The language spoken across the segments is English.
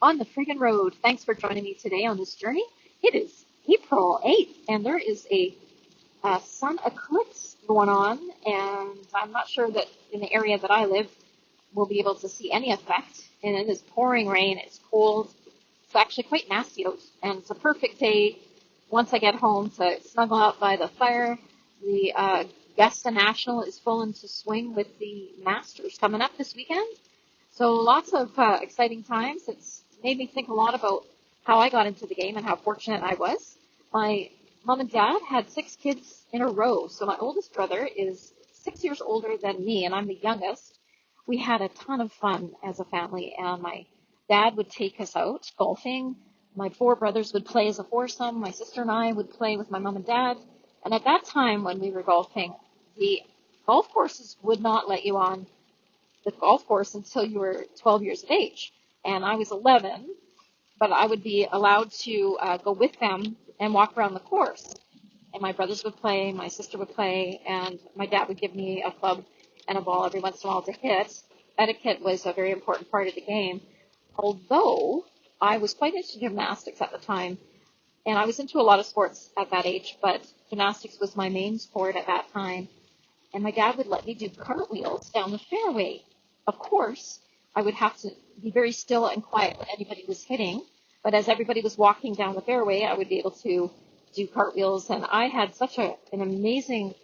on the Frigon Road. Thanks for joining me today on this journey. It is April 8th, and there is a sun eclipse going on, and I'm not sure that in the area that I live we'll be able to see any effect. And it is pouring rain, it's cold, it's actually quite nasty out, and it's a perfect day once I get home to snuggle out by the fire. The Augusta National is full into swing with the Masters coming up this weekend. So lots of exciting times. It's made me think a lot about how I got into the game and how fortunate I was. My mom and dad had 6 kids in a row. So my oldest brother is 6 years older than me, and I'm the youngest. We had a ton of fun as a family, and my dad would take us out golfing. My 4 brothers would play as a foursome. My sister and I would play with my mom and dad. And at that time when we were golfing, the golf courses would not let you on the golf course until you were 12 years of age. And I was 11, but I would be allowed to go with them and walk around the course. And my brothers would play, my sister would play, and my dad would give me a club and a ball every once in a while to hit. Etiquette was a very important part of the game. Although I was quite into gymnastics at the time, and I was into a lot of sports at that age, but gymnastics was my main sport at that time. And my dad would let me do cartwheels down the fairway. Of course, I would have to be very still and quiet when anybody was hitting, but as everybody was walking down the fairway, I would be able to do cartwheels, and I had such an amazing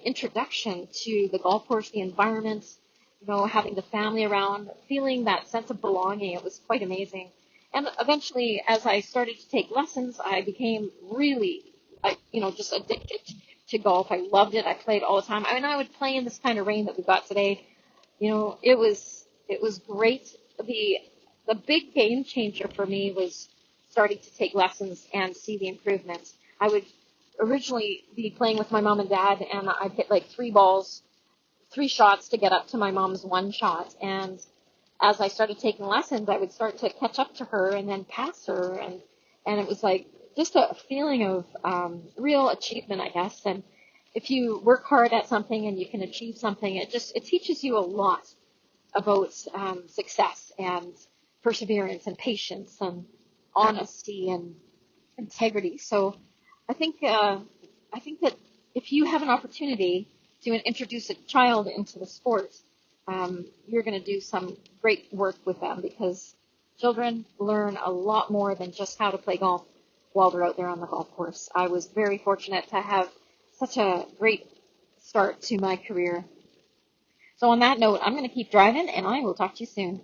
introduction to the golf course, the environment, having the family around, feeling that sense of belonging. It was quite amazing. And eventually, as I started to take lessons, I became really, just addicted to golf. I loved it. I played all the time. I mean, I would play in this kind of rain that we've got today. It was great. The big game changer for me was starting to take lessons and see the improvements. I would originally be playing with my mom and dad, and I'd hit like 3 shots to get up to my mom's 1 shot. And as I started taking lessons, I would start to catch up to her and then pass her, and it was like just a feeling of real achievement, I guess. And if you work hard at something and you can achieve something, it teaches you a lot about success and perseverance and patience and honesty and integrity. So I think that if you have an opportunity to introduce a child into the sport, you're going to do some great work with them, because children learn a lot more than just how to play golf while they're out there on the golf course. I was very fortunate to have such a great start to my career. So on that note, I'm going to keep driving, and I will talk to you soon.